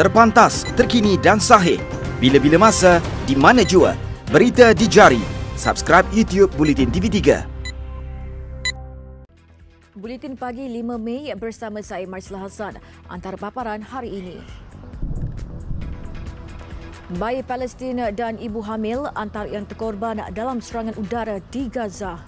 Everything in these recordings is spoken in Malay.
Terpantas, terkini dan sahih. Bila-bila masa, di mana jua. Berita di jari. Subscribe YouTube Buletin TV3. Buletin Pagi 5 Mei bersama saya Marsla Hassan. Antara paparan hari ini. Bayi Palestin dan ibu hamil antara yang terkorban dalam serangan udara di Gaza.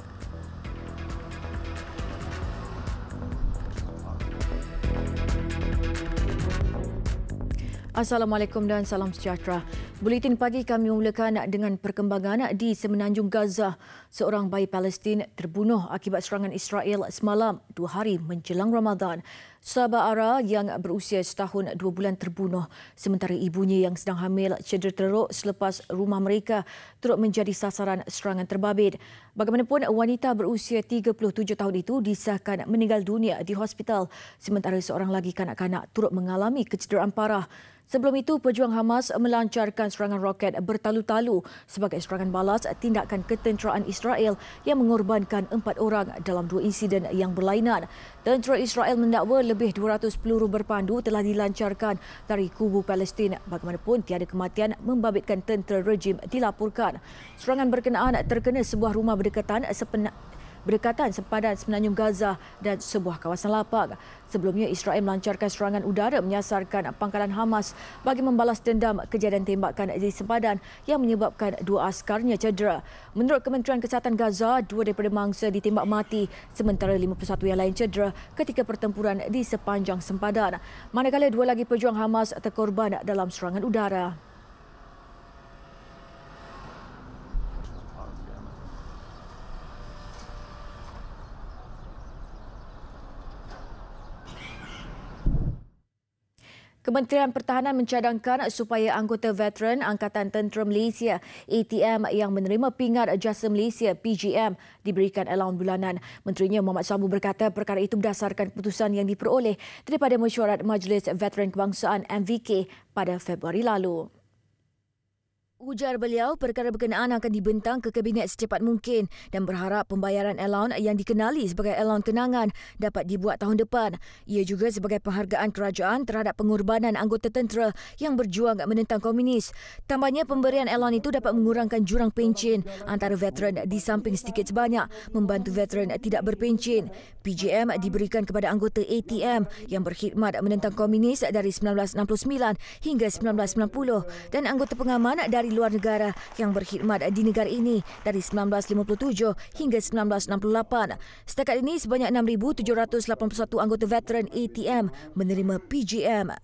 Assalamualaikum dan salam sejahtera. Buletin pagi kami memulakan dengan perkembangan di Semenanjung Gaza. Seorang bayi Palestin terbunuh akibat serangan Israel semalam 2 hari menjelang Ramadan. Sabah Ara yang berusia setahun 2 bulan terbunuh sementara ibunya yang sedang hamil cedera teruk selepas rumah mereka turut menjadi sasaran serangan terbabit. Bagaimanapun, wanita berusia 37 tahun itu disahkan meninggal dunia di hospital sementara seorang lagi kanak-kanak turut mengalami kecederaan parah. Sebelum itu, pejuang Hamas melancarkan serangan roket bertalu-talu sebagai serangan balas tindakan ketenteraan Israel yang mengorbankan 4 orang dalam 2 insiden yang berlainan. Tentera Israel mendakwa lebih 200 peluru berpandu telah dilancarkan dari kubu Palestin. Bagaimanapun, tiada kematian membabitkan tentera rejim dilaporkan. Serangan berkenaan terkena sebuah rumah berdekatan sempadan Semenanjung Gaza dan sebuah kawasan lapang. Sebelumnya, Israel melancarkan serangan udara menyasarkan pangkalan Hamas bagi membalas dendam kejadian tembakan di sempadan yang menyebabkan 2 askarnya cedera. Menurut Kementerian Kesihatan Gaza, 2 daripada mangsa ditembak mati sementara 51 yang lain cedera ketika pertempuran di sepanjang sempadan. Manakala 2 lagi pejuang Hamas terkorban dalam serangan udara. Kementerian Pertahanan mencadangkan supaya anggota veteran Angkatan Tentera Malaysia ATM yang menerima pingat jasa Malaysia PGM diberikan allowance bulanan. Menterinya Muhammad Sabu berkata perkara itu berdasarkan keputusan yang diperoleh daripada mesyuarat Majlis Veteran Kebangsaan MVK pada Februari lalu. Ujar beliau, perkara berkenaan akan dibentang ke Kabinet secepat mungkin dan berharap pembayaran allowance yang dikenali sebagai allowance kenangan dapat dibuat tahun depan. Ia juga sebagai penghargaan kerajaan terhadap pengorbanan anggota tentera yang berjuang menentang komunis. Tambahnya, pemberian allowance itu dapat mengurangkan jurang pencen antara veteran di samping sedikit sebanyak membantu veteran tidak berpencen. PGM diberikan kepada anggota ATM yang berkhidmat menentang komunis dari 1969 hingga 1990 dan anggota pengaman dari luar negara yang berkhidmat di negara ini dari 1957 hingga 1968. Setakat ini, sebanyak 6,781 anggota veteran ATM menerima PGM.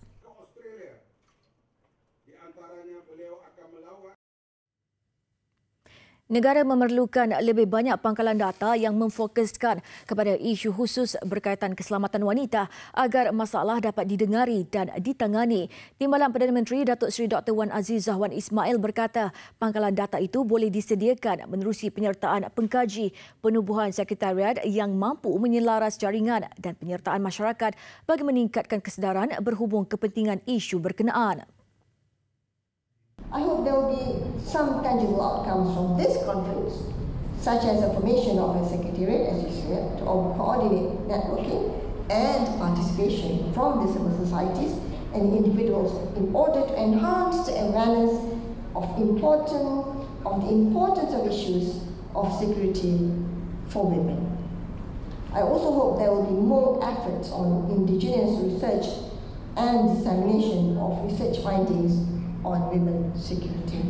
Negara memerlukan lebih banyak pangkalan data yang memfokuskan kepada isu khusus berkaitan keselamatan wanita agar masalah dapat didengari dan ditangani. Timbalan Perdana Menteri Datuk Seri Dr. Wan Azizah Wan Ismail berkata pangkalan data itu boleh disediakan menerusi penyertaan pengkaji penubuhan sekretariat yang mampu menyelaras jaringan dan penyertaan masyarakat bagi meningkatkan kesedaran berhubung kepentingan isu berkenaan. I hope there will be some tangible outcomes from this conference, such as the formation of a secretariat, as you said, to coordinate networking and participation from the civil societies and individuals in order to enhance the awareness of the importance of issues of security for women. I also hope there will be more efforts on indigenous research and dissemination of research findings on women's security.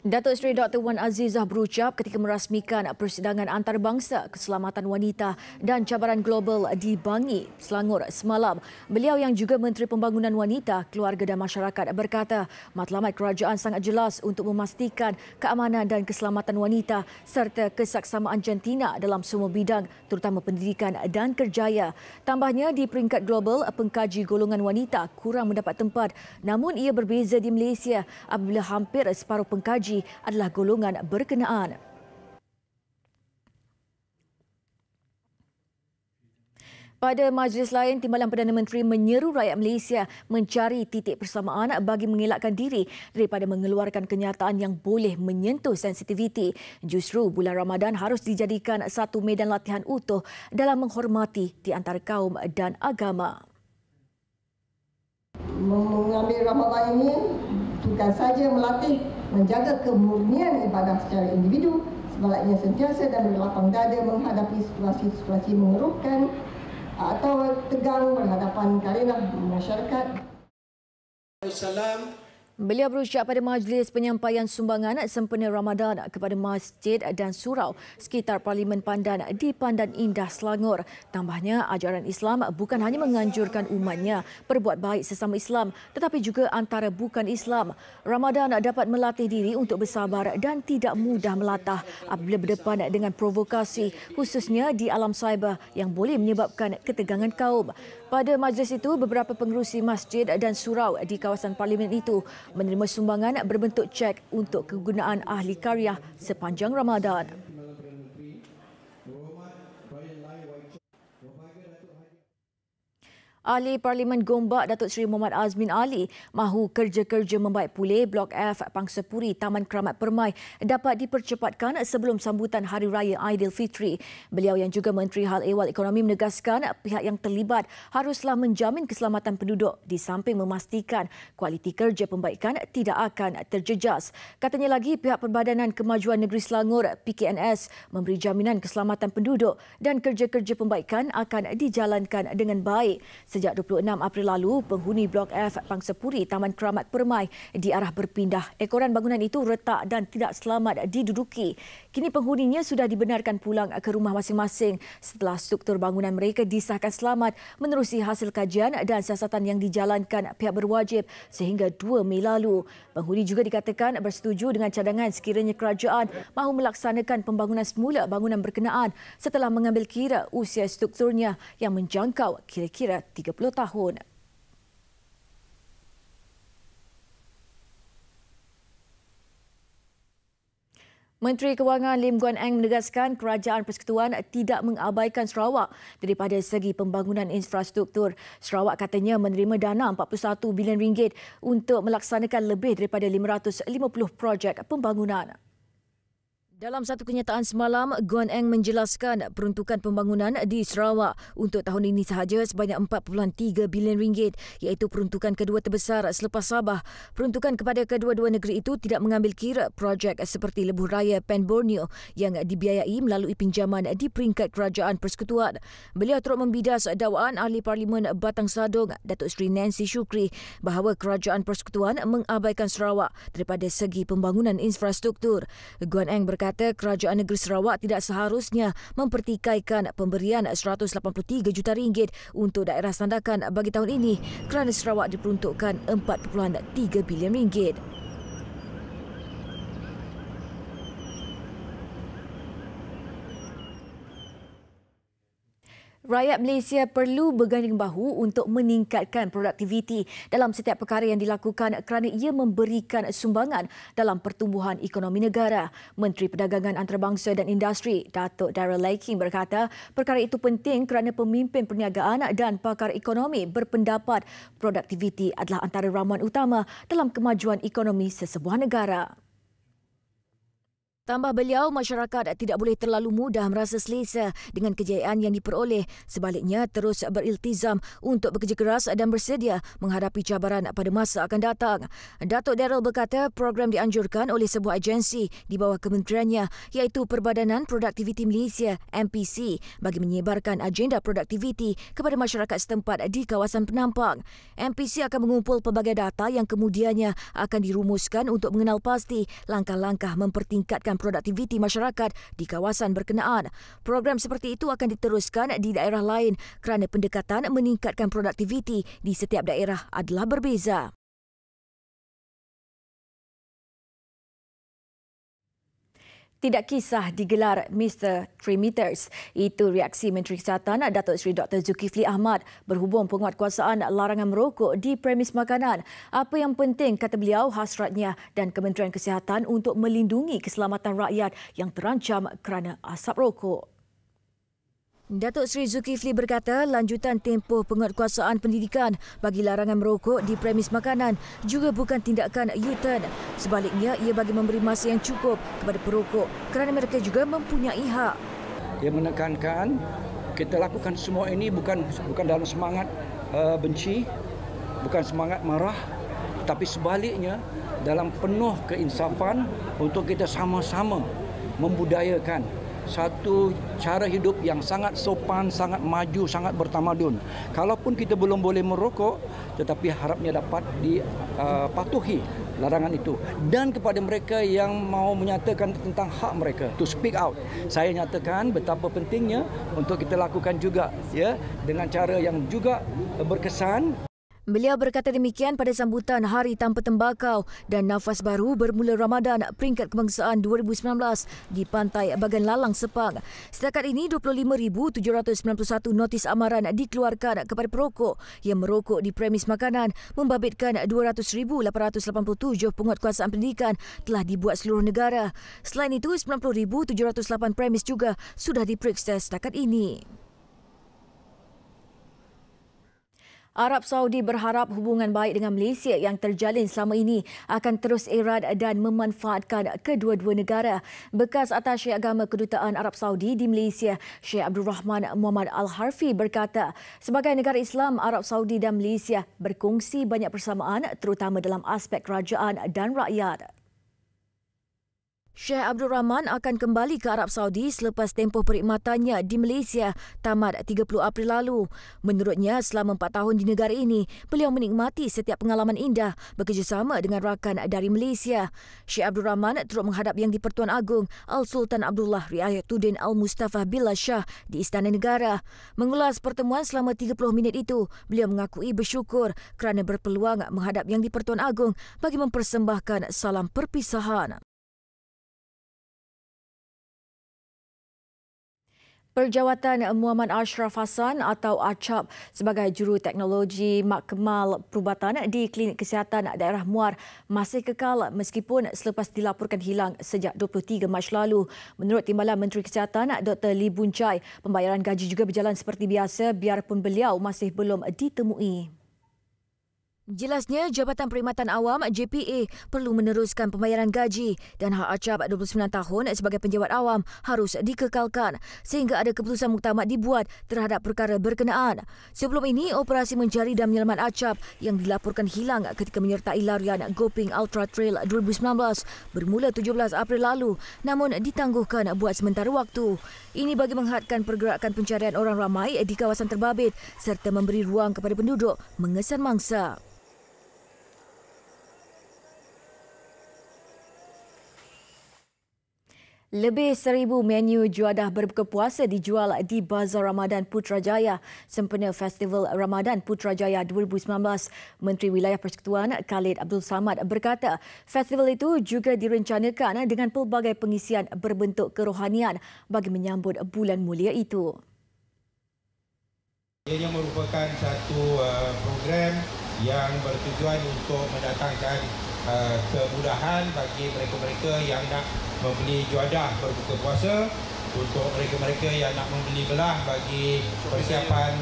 Datuk Seri Dr. Wan Azizah berucap ketika merasmikan persidangan antarabangsa keselamatan wanita dan cabaran global di Bangi, Selangor semalam. Beliau yang juga Menteri Pembangunan Wanita, Keluarga dan Masyarakat berkata matlamat kerajaan sangat jelas untuk memastikan keamanan dan keselamatan wanita serta kesaksamaan jantina dalam semua bidang terutama pendidikan dan kerjaya. Tambahnya, di peringkat global, pengkaji golongan wanita kurang mendapat tempat, namun ia berbeza di Malaysia apabila hampir separuh pengkaji adalah golongan berkenaan. Pada majlis lain, Timbalan Perdana Menteri menyeru rakyat Malaysia mencari titik persamaan bagi mengelakkan diri daripada mengeluarkan kenyataan yang boleh menyentuh sensitiviti. Justru bulan Ramadan harus dijadikan satu medan latihan utuh dalam menghormati di antara kaum dan agama. mengambil Ramadan ini bukan saja melatih menjaga kemurnian ibadah secara individu, sebaliknya sentiasa dan berlapang dada menghadapi situasi-situasi mengeruhkan atau tegang berhadapan karena masyarakat. Beliau berucap pada majlis penyampaian sumbangan sempena Ramadan kepada masjid dan surau sekitar Parlimen Pandan di Pandan Indah, Selangor. Tambahnya, ajaran Islam bukan hanya menganjurkan umatnya berbuat baik sesama Islam tetapi juga antara bukan Islam. Ramadan dapat melatih diri untuk bersabar dan tidak mudah melatah apabila berdepan dengan provokasi, khususnya di alam cyber yang boleh menyebabkan ketegangan kaum. Pada majlis itu, beberapa pengerusi masjid dan surau di kawasan Parlimen itu menerima sumbangan berbentuk cek untuk kegunaan ahli karya sepanjang Ramadan. Ahli Parlimen Gombak Datuk Seri Muhammad Azmin Ali mahu kerja-kerja membaik pulih Blok F Pangsapuri Taman Keramat Permai dapat dipercepatkan sebelum sambutan Hari Raya Aidilfitri. Beliau yang juga Menteri Hal Ehwal Ekonomi menegaskan pihak yang terlibat haruslah menjamin keselamatan penduduk di samping memastikan kualiti kerja pembaikan tidak akan terjejas. Katanya lagi pihak Perbadanan Kemajuan Negeri Selangor PKNS memberi jaminan keselamatan penduduk dan kerja-kerja pembaikan akan dijalankan dengan baik. Sejak 26 April lalu, penghuni Blok F Pangsapuri Taman Keramat Permai diarah berpindah. Ekoran bangunan itu retak dan tidak selamat diduduki. Kini penghuninya sudah dibenarkan pulang ke rumah masing-masing setelah struktur bangunan mereka disahkan selamat menerusi hasil kajian dan siasatan yang dijalankan pihak berwajib sehingga 2 Mei lalu. Penghuni juga dikatakan bersetuju dengan cadangan sekiranya kerajaan mahu melaksanakan pembangunan semula bangunan berkenaan setelah mengambil kira usia strukturnya yang menjangkau kira-kira 30 tahun. Menteri Kewangan Lim Guan Eng menegaskan Kerajaan Persekutuan tidak mengabaikan Sarawak daripada segi pembangunan infrastruktur. Sarawak katanya menerima dana RM41 bilion untuk melaksanakan lebih daripada 550 projek pembangunan. Dalam satu kenyataan semalam, Guan Eng menjelaskan peruntukan pembangunan di Sarawak untuk tahun ini sahaja sebanyak RM4.3 bilion, iaitu peruntukan kedua terbesar selepas Sabah. Peruntukan kepada kedua-dua negeri itu tidak mengambil kira projek seperti Lebuh Raya Pen Borneo yang dibiayai melalui pinjaman di peringkat Kerajaan Persekutuan. Beliau turut membidas dakwaan Ahli Parlimen Batang Sadong, Datuk Seri Nancy Shukri, bahawa Kerajaan Persekutuan mengabaikan Sarawak daripada segi pembangunan infrastruktur. Guan Eng berkata Kerajaan Negeri Sarawak tidak seharusnya mempertikaikan pemberian RM183 juta untuk daerah sandakan bagi tahun ini kerana Sarawak diperuntukkan RM4.3 bilion. Rakyat Malaysia perlu berganding bahu untuk meningkatkan produktiviti dalam setiap perkara yang dilakukan kerana ia memberikan sumbangan dalam pertumbuhan ekonomi negara. Menteri Perdagangan Antarabangsa dan Industri, Datuk Darryl Laking berkata perkara itu penting kerana pemimpin perniagaan dan pakar ekonomi berpendapat produktiviti adalah antara ramuan utama dalam kemajuan ekonomi sesebuah negara. Tambah beliau, masyarakat tidak boleh terlalu mudah merasa selesa dengan kejayaan yang diperoleh. Sebaliknya, terus beriltizam untuk bekerja keras dan bersedia menghadapi cabaran pada masa akan datang. Datuk Darryl berkata program dianjurkan oleh sebuah agensi di bawah kementeriannya iaitu Perbadanan Produktiviti Malaysia MPC bagi menyebarkan agenda produktiviti kepada masyarakat setempat di kawasan penampang. MPC akan mengumpul pelbagai data yang kemudiannya akan dirumuskan untuk mengenal pasti langkah-langkah mempertingkatkan produktiviti masyarakat di kawasan berkenaan. Program seperti itu akan diteruskan di daerah lain kerana pendekatan meningkatkan produktiviti di setiap daerah adalah berbeza. Tidak kisah digelar Mr. 3 Meters. Itu reaksi Menteri Kesihatan Datuk Seri Dr. Zulkifli Ahmad berhubung penguatkuasaan larangan merokok di premis makanan. Apa yang penting, kata beliau, hasratnya dan Kementerian Kesihatan untuk melindungi keselamatan rakyat yang terancam kerana asap rokok. Datuk Seri Zulkifli berkata lanjutan tempoh penguatkuasaan pendidikan bagi larangan merokok di premis makanan juga bukan tindakan U-turn. Sebaliknya, ia bagi memberi masa yang cukup kepada perokok kerana mereka juga mempunyai hak. Dia menekankan kita lakukan semua ini bukan dalam semangat benci, bukan semangat marah, tapi sebaliknya dalam penuh keinsafan untuk kita sama-sama membudayakan satu cara hidup yang sangat sopan, sangat maju, sangat bertamadun. Kalaupun kita belum boleh merokok, tetapi harapnya dapat dipatuhi larangan itu. Dan kepada mereka yang mau menyatakan tentang hak mereka, to speak out. Saya nyatakan betapa pentingnya untuk kita lakukan juga, ya, dengan cara yang juga berkesan. Beliau berkata demikian pada sambutan Hari Tanpa Tembakau dan Nafas Baru Bermula Ramadan Peringkat Kebangsaan 2019 di Pantai Bagan Lalang, Sepang. Setakat ini, 25,791 notis amaran dikeluarkan kepada perokok yang merokok di premis makanan, membabitkan 200,887 penguatkuasaan pendidikan telah dibuat seluruh negara. Selain itu, 90,708 premis juga sudah diperiksa setakat ini. Arab Saudi berharap hubungan baik dengan Malaysia yang terjalin selama ini akan terus erat dan memanfaatkan kedua-dua negara. Bekas Atasye Agama Kedutaan Arab Saudi di Malaysia, Sheikh Abdul Rahman Muhammad Al-Harfi berkata, sebagai negara Islam, Arab Saudi dan Malaysia berkongsi banyak persamaan terutama dalam aspek kerajaan dan rakyat. Sheikh Abdul Rahman akan kembali ke Arab Saudi selepas tempoh perkhidmatannya di Malaysia tamat 30 April lalu. Menurutnya, selama 4 tahun di negara ini, beliau menikmati setiap pengalaman indah bekerjasama dengan rakan dari Malaysia. Sheikh Abdul Rahman turut menghadap Yang di-Pertuan Agong Al-Sultan Abdullah Riayatuddin Al-Mustafa Billah Shah di Istana Negara. Mengulas pertemuan selama 30 minit itu, beliau mengakui bersyukur kerana berpeluang menghadap Yang di-Pertuan Agong bagi mempersembahkan salam perpisahan. Perjawatan Muhammad Ashraf Hassan atau ACAP sebagai juru teknologi makmal perubatan di Klinik Kesihatan Daerah Muar masih kekal meskipun selepas dilaporkan hilang sejak 23 Mac lalu. Menurut Timbalan Menteri Kesihatan Dr. Lee Boon Chye, pembayaran gaji juga berjalan seperti biasa biarpun beliau masih belum ditemui. Jelasnya, Jabatan Perkhidmatan Awam JPA perlu meneruskan pembayaran gaji dan hak ACAP 29 tahun sebagai penjawat awam harus dikekalkan sehingga ada keputusan muktamad dibuat terhadap perkara berkenaan. Sebelum ini, operasi mencari dan menyelamat ACAP yang dilaporkan hilang ketika menyertai larian Goping Ultra Trail 2019 bermula 17 April lalu namun ditangguhkan buat sementara waktu. Ini bagi menghadkan pergerakan pencarian orang ramai di kawasan terbabit serta memberi ruang kepada penduduk mengesan mangsa. Lebih 1,000 menu juadah berbuka puasa dijual di Bazar Ramadan Putrajaya sempena Festival Ramadan Putrajaya 2019. Menteri Wilayah Persekutuan Khalid Abdul Samad berkata, festival itu juga direncanakan dengan pelbagai pengisian berbentuk kerohanian bagi menyambut bulan mulia itu. Ia merupakan satu program yang bertujuan untuk mendatangkan kemudahan bagi mereka-mereka yang nak membeli juadah berbuka puasa, untuk mereka-mereka yang nak membeli belah bagi persiapan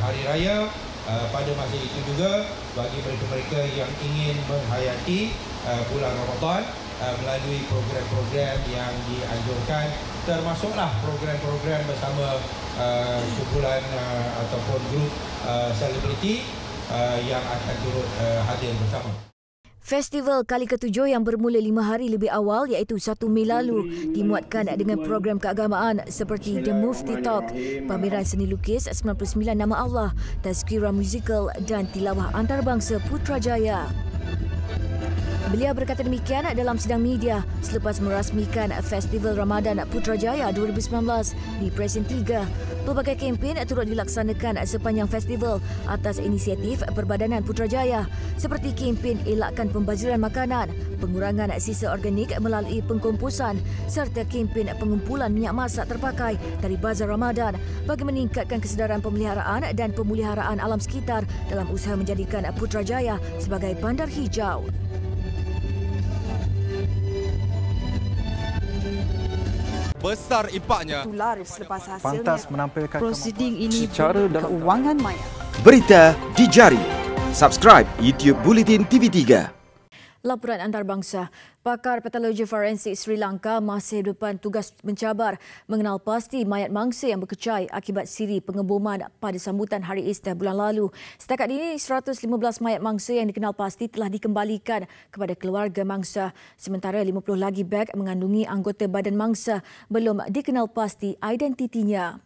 Hari Raya, pada masa itu juga bagi mereka-mereka yang ingin menghayati bulan Ramadan melalui program-program yang dianjurkan, termasuklah program-program bersama kumpulan ataupun grup selebriti yang akan turut hadir bersama. Festival kali ke-7 yang bermula 5 hari lebih awal iaitu 1 Mei lalu dimuatkan dengan program keagamaan seperti The Mufti Talk, pameran seni lukis 99 Nama Allah, tazkirah musikal dan tilawah antarabangsa Putrajaya. Beliau berkata demikian dalam sidang media selepas merasmikan Festival Ramadan Putrajaya 2019 di Presiden 3. Pelbagai kempen turut dilaksanakan sepanjang festival atas inisiatif Perbadanan Putrajaya seperti kempen elakkan pembaziran makanan, pengurangan sisa organik melalui pengkomposan serta kempen pengumpulan minyak masak terpakai dari Bazar Ramadan bagi meningkatkan kesedaran pemeliharaan dan pemuliharaan alam sekitar dalam usaha menjadikan Putrajaya sebagai bandar hijau. Besar impaknya. Pantas menampilkan prosiding ini secara dalam keuangan maya. Berita di jari. Subscribe YouTube Bulletin TV3. Laporan antarabangsa, pakar patologi forensik Sri Lanka masih depan tugas mencabar mengenal pasti mayat mangsa yang berkecai akibat siri pengeboman pada sambutan Hari Easter bulan lalu. Setakat ini, 115 mayat mangsa yang dikenal pasti telah dikembalikan kepada keluarga mangsa, sementara 50 lagi beg mengandungi anggota badan mangsa belum dikenal pasti identitinya.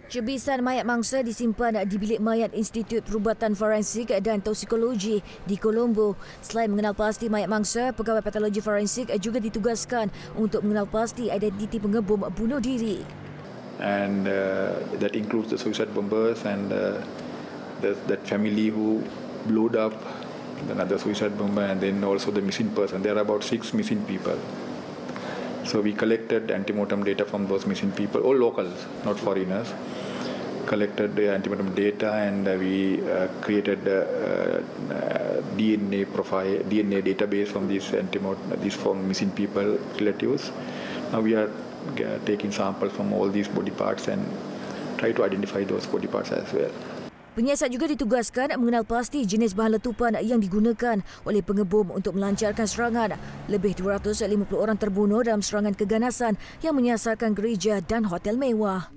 Cebisan mayat mangsa disimpan di bilik mayat Institut Perubatan Forensik dan Toksikologi di Colombo. Selain mengenal pasti mayat mangsa, pegawai patologi forensik juga ditugaskan untuk mengenal pasti identiti pengebom bunuh diri. And that includes the suicide bombers and that family who blew up another suicide bomber, and then also the missing person. There are about 6 missing people. So we collected antemortem data from those missing people, all locals, not foreigners. Collected the antemortem data, and we created DNA profile, DNA database from these from missing people relatives. Now we are taking samples from all these body parts and try to identify those body parts as well. Penyiasat juga ditugaskan mengenal pasti jenis bahan letupan yang digunakan oleh pengebom untuk melancarkan serangan. Lebih 250 orang terbunuh dalam serangan keganasan yang menyasarkan gereja dan hotel mewah.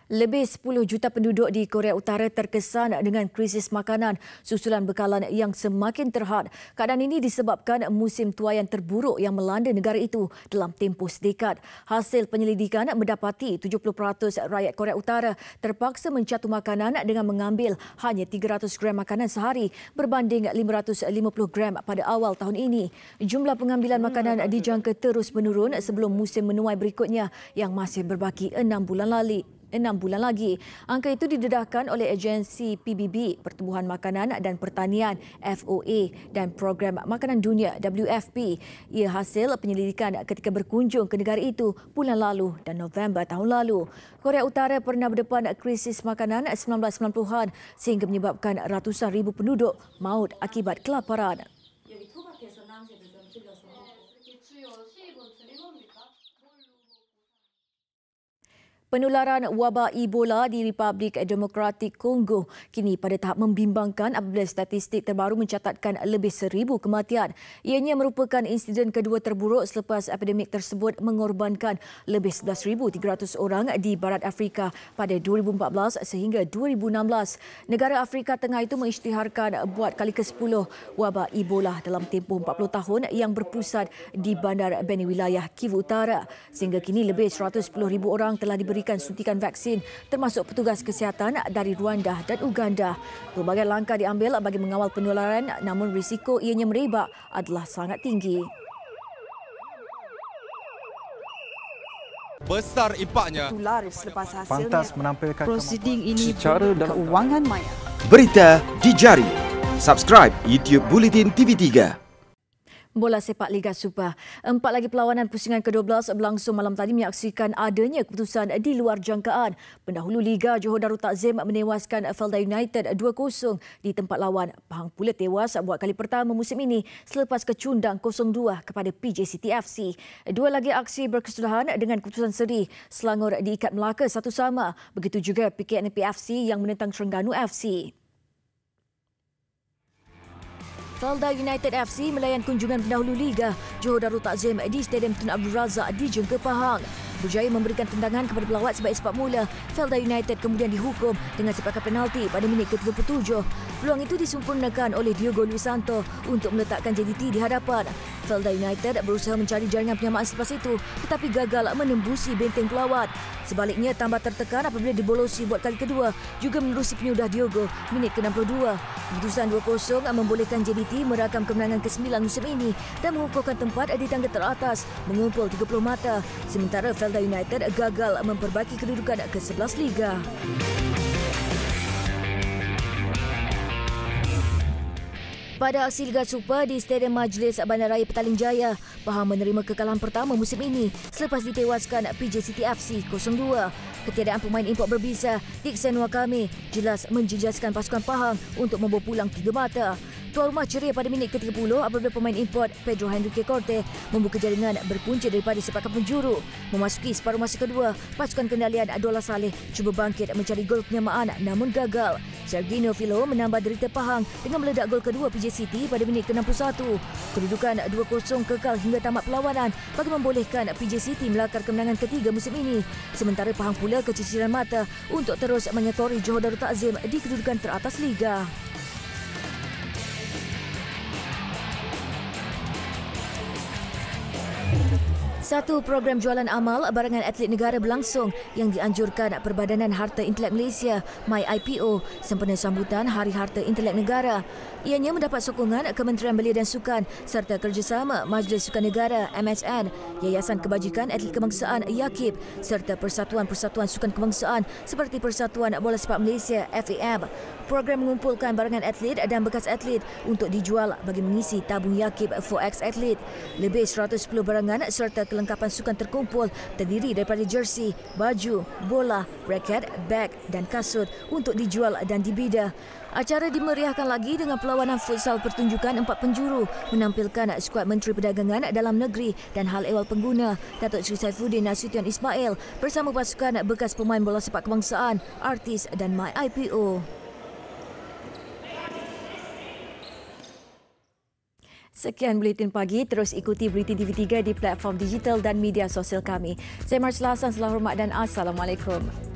Lebih 10 juta penduduk di Korea Utara terkesan dengan krisis makanan susulan bekalan yang semakin terhad. Keadaan ini disebabkan musim tuaian terburuk yang melanda negara itu dalam tempoh sedekad. Hasil penyelidikan mendapati 70% rakyat Korea Utara terpaksa mencatu makanan dengan mengambil hanya 300 gram makanan sehari berbanding 550 gram pada awal tahun ini. Jumlah pengambilan makanan dijangka terus menurun sebelum musim menuai berikutnya yang masih berbaki 6 bulan lagi. Angka itu didedahkan oleh agensi PBB, Pertumbuhan Makanan dan Pertanian FOA dan Program Makanan Dunia WFP. Ia hasil penyelidikan ketika berkunjung ke negara itu bulan lalu dan November tahun lalu. Korea Utara pernah berdepan krisis makanan 1990-an sehingga menyebabkan ratusan ribu penduduk maut akibat kelaparan. Penularan wabak Ebola di Republik Demokratik Kongo kini pada tahap membimbangkan apabila statistik terbaru mencatatkan lebih 1,000 kematian. Ianya merupakan insiden kedua terburuk selepas epidemik tersebut mengorbankan lebih 11,300 orang di Barat Afrika pada 2014 sehingga 2016. Negara Afrika Tengah itu mengisytiharkan buat kali ke-10 wabak Ebola dalam tempoh 40 tahun yang berpusat di Bandar Beni wilayah Kivu Utara. Sehingga kini lebih 110,000 orang telah diberikan suntikan vaksin termasuk petugas kesihatan dari Rwanda dan Uganda. Pelbagai langkah diambil bagi mengawal penularan namun risiko ianya merebak adalah sangat tinggi. Besar impaknya. Selepas hasilnya, pantas menampilkan prosiding ini secara keuangan maya. Berita di jari. Subscribe YouTube Bulletin TV3. Bola sepak Liga Super. 4 lagi perlawanan pusingan ke-12 berlangsung malam tadi menyaksikan adanya keputusan di luar jangkaan. Pendahulu Liga Johor Darul Takzim menewaskan Felda United 2-0 di tempat lawan. Pahang pula tewas buat kali pertama musim ini selepas kecundang 0-2 kepada PJ City FC. Dua lagi aksi berkesudahan dengan keputusan seri. Selangor diikat Melaka 1-1. Begitu juga PKNP FC yang menentang Terengganu FC. Felda United FC melayan kunjungan pendahulu Liga Johor Darul Takzim di Stadium Tun Abdul Razak di Jengke Pahang. Berjaya memberikan tendangan kepada pelawat sebagai sebab mula, Felda United kemudian dihukum dengan sepakan penalti pada minit ke-37. Peluang itu disempurnakan oleh Diogo Luis Santo untuk meletakkan JDT di hadapan. Felda United berusaha mencari jaringan penyamaan selepas itu tetapi gagal menembusi benteng pelawat. Sebaliknya, tambah tertekan apabila dibolosi buat kali kedua juga menerusi penyudah Diogo minit ke-62. Keputusan 2-0 membolehkan JDT merakam kemenangan ke-9 musim ini dan mengukuhkan tempat di tangga teratas mengumpul 30 mata. Sementara Felda United gagal memperbaiki kedudukan ke-11 Liga. Pada aksi Liga Super di Stadium Majlis Bandaraya Petaling Jaya, Pahang menerima kekalahan pertama musim ini selepas ditewaskan PJ City FC 0-2. Ketiadaan pemain import berbisa, Dixon Wakame jelas menjejaskan pasukan Pahang untuk membawa pulang 3 mata. Tuan rumah ceria pada minit ke-30 apabila pemain import Pedro Henrique Corte membuka jaringan berpunca daripada sepakan penjuru. Memasuki separuh masa kedua, pasukan kendalian Abdullah Saleh cuba bangkit mencari gol penyamaan namun gagal. Sergio Filo menambah derita Pahang dengan meledak gol kedua PJ City pada minit ke-61. Kedudukan 2-0 kekal hingga tamat perlawanan bagi membolehkan PJ City melakar kemenangan ketiga musim ini. Sementara Pahang pula keciciran mata untuk terus menyekori Johor Darul Takzim di kedudukan teratas Liga. Satu program jualan amal barangan atlet negara berlangsung yang dianjurkan Perbadanan Harta Intelek Malaysia (MyIPO) sempena sambutan Hari Harta Intelek Negara. Ianya mendapat sokongan Kementerian Belia dan Sukan serta kerjasama Majlis Sukan Negara (MSN), Yayasan Kebajikan Atlet Kebangsaan (YAKIB) serta Persatuan-Persatuan Sukan Kebangsaan seperti Persatuan Bola Sepak Malaysia (FAM). Program mengumpulkan barangan atlet dan bekas atlet untuk dijual bagi mengisi tabung YAKIB for ex-atlet. Lebih 110 barangan serta kelengkapan sukan terkumpul terdiri daripada jersey, baju, bola, raket, beg dan kasut untuk dijual dan dibida. Acara dimeriahkan lagi dengan perlawanan futsal pertunjukan 4 penjuru menampilkan skuad Menteri Perdagangan Dalam Negeri dan Hal Ehwal Pengguna Datuk Seri Saifuddin Nasution Ismail bersama pasukan bekas pemain bola sepak kebangsaan, artis dan MyIPO. Sekian Buletin Pagi. Terus ikuti Buletin TV3 di platform digital dan media sosial kami. Saya Marsla Hassan, selamat hormat dan Assalamualaikum.